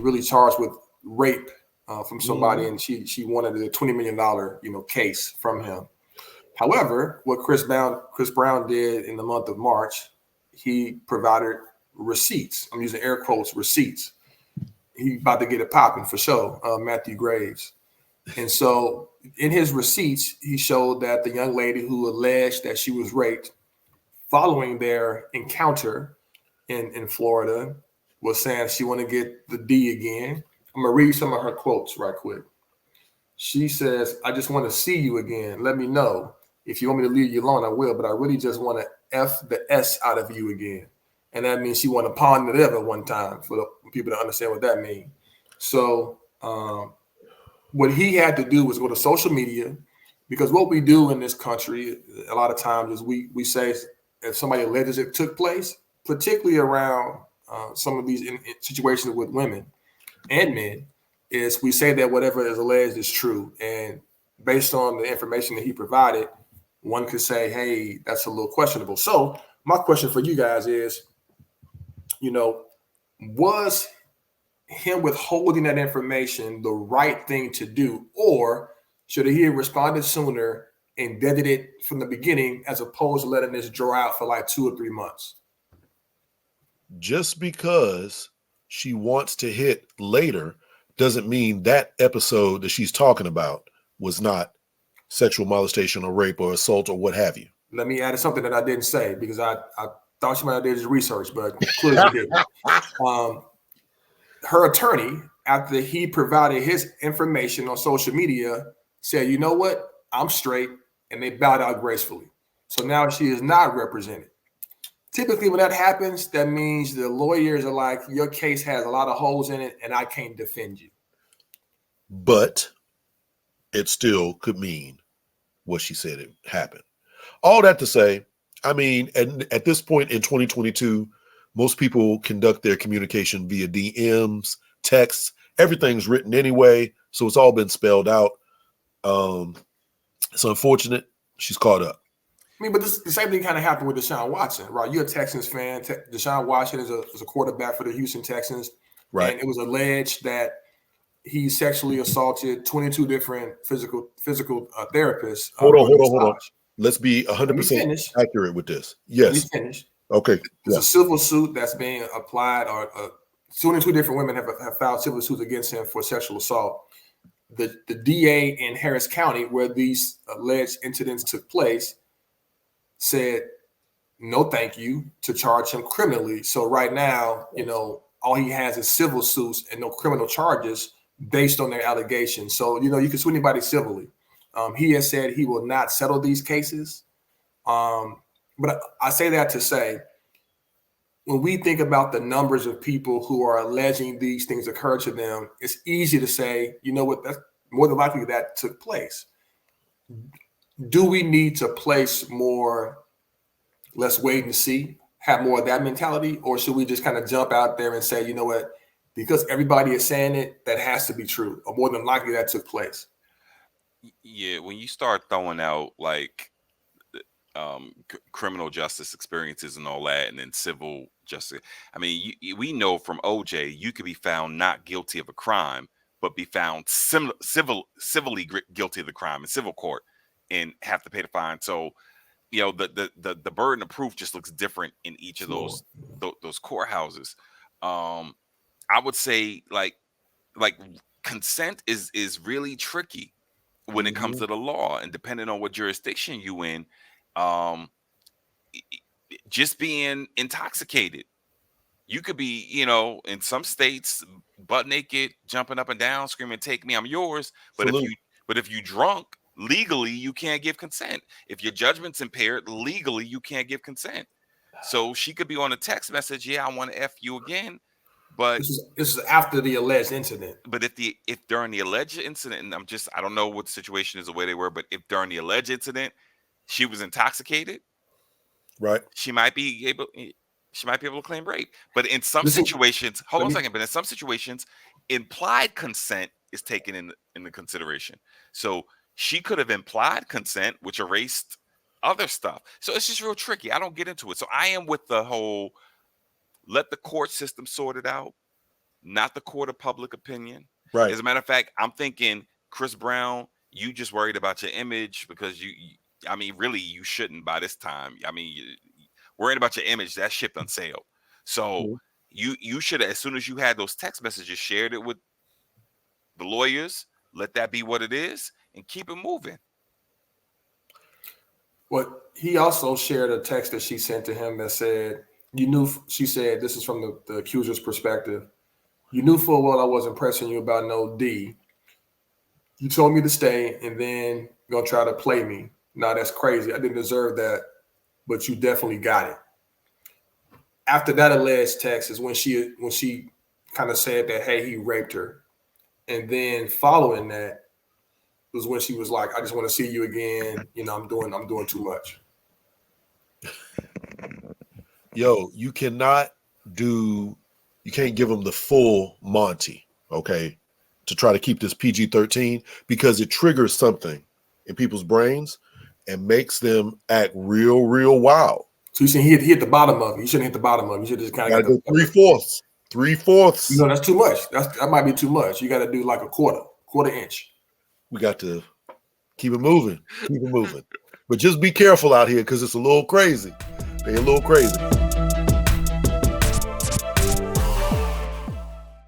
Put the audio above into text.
really charged with rape from somebody, and she wanted a $20 million case from him. However, what Chris Brown did in the month of March, he provided receipts. I'm using air quotes, receipts. He about to get it popping for sure, Matthew Graves. And so in his receipts, he showed that the young lady who alleged that she was raped following their encounter in Florida was saying she want to get the D again. I'm going to read some of her quotes right quick. She says, I just want to see you again. Let me know. If you want me to leave you alone, I will. But I really just want to F the S out of you again. And that means she want to pawn the liver one time for the people to understand what that means. So what he had to do was go to social media, because what we do in this country a lot of times is we say if somebody alleges it took place, particularly around some of these situations with women and men, is we say that whatever is alleged is true. And based on the information that he provided, one could say, hey, that's a little questionable. So my question for you guys is, was him withholding that information the right thing to do, or should he have responded sooner and vetted it from the beginning as opposed to letting this draw out for like 2 or 3 months? Just because she wants to hit later doesn't mean that episode that she's talking about was not sexual molestation or rape or assault or what have you. Let me add something that I didn't say, because I thought she might have did his research, but clearly she didn't. Her attorney, after he provided his information on social media, said, you know what? I'm straight, and they bowed out gracefully. So now she is not represented. Typically, when that happens, that means the lawyers are like, your case has a lot of holes in it, and I can't defend you. But it still could mean what she said it happened. All that to say, I mean, at this point in 2022, most people conduct their communication via DMs, texts. Everything's written anyway, so it's all been spelled out. It's unfortunate. She's caught up. I mean, but the same thing kind of happened with Deshaun Watson, right? You're a Texans fan. Deshaun Watson is a quarterback for the Houston Texans. Right. And it was alleged that he sexually assaulted 22 different physical therapists. Hold on. Let's be 100% accurate with this. Yes. Let me finish. Okay. It's a civil suit that's being applied, or 22 different women have filed civil suits against him for sexual assault. The DA in Harris County, where these alleged incidents took place, said no thank you to charge him criminally. So right now, all he has is civil suits and no criminal charges based on their allegations. So, you can sue anybody civilly. He has said he will not settle these cases. But I say that to say, when we think about the numbers of people who are alleging these things occurred to them, it's easy to say, you know what, that's more than likely that took place. Do we need to place more, let's wait and see, have more of that mentality? Or should we just kind of jump out there and say, you know what, because everybody is saying it, that has to be true, or more than likely that took place? Yeah, when you start throwing out like criminal justice experiences and all that, and then civil justice, I mean, we know from OJ, you could be found not guilty of a crime, but be found civilly guilty of the crime in civil court and have to pay the fine. So, the burden of proof just looks different in each of those courthouses. I would say like consent is really tricky when it comes to the law, and depending on what jurisdiction you in, just being intoxicated, you could be, in some states butt naked, jumping up and down, screaming, "Take me, I'm yours." But if you drunk, legally you can't give consent. If your judgment's impaired, legally you can't give consent. So she could be on a text message, "Yeah, I want to F you again." But this is after the alleged incident. But if during the alleged incident, and I don't know what the situation is, the way they were, but if during the alleged incident she was intoxicated, right, she might be able to claim rape. But in some situations, hold on a second. But in some situations, implied consent is taken into consideration. So she could have implied consent, which erased other stuff. So it's just real tricky. I don't get into it. So I am with the whole, let the court system sort it out. not the court of public opinion. Right. As a matter of fact, I'm thinking, Chris Brown, you just worried about your image because I mean, really, you shouldn't by this time. I mean, worried about your image, that ship done sailed. So you should have, as soon as you had those text messages, shared it with the lawyers, let that be what it is, and keep it moving. Well, he also shared a text that she sent to him that said, "You knew," she said, this is from the accuser's perspective, "You knew full well I wasn't pressing you about no D. You told me to stay, and then you're going to try to play me. Nah, that's crazy. I didn't deserve that, but you definitely got it." After that alleged text is when she kind of said that, hey, he raped her. And then following that was when she was like, "I just want to see you again. You know, I'm doing too much." Yo, you can't give them the full Monty, okay, to try to keep this PG-13, because it triggers something in people's brains and makes them act real, real wild. So you saying he hit the bottom of it? You shouldn't hit the bottom of it. You should just kind of go 3/4. 3/4. You know, that's too much. That might be too much. You got to do like a quarter inch. We got to keep it moving. But just be careful out here because it's a little crazy. They're a little crazy.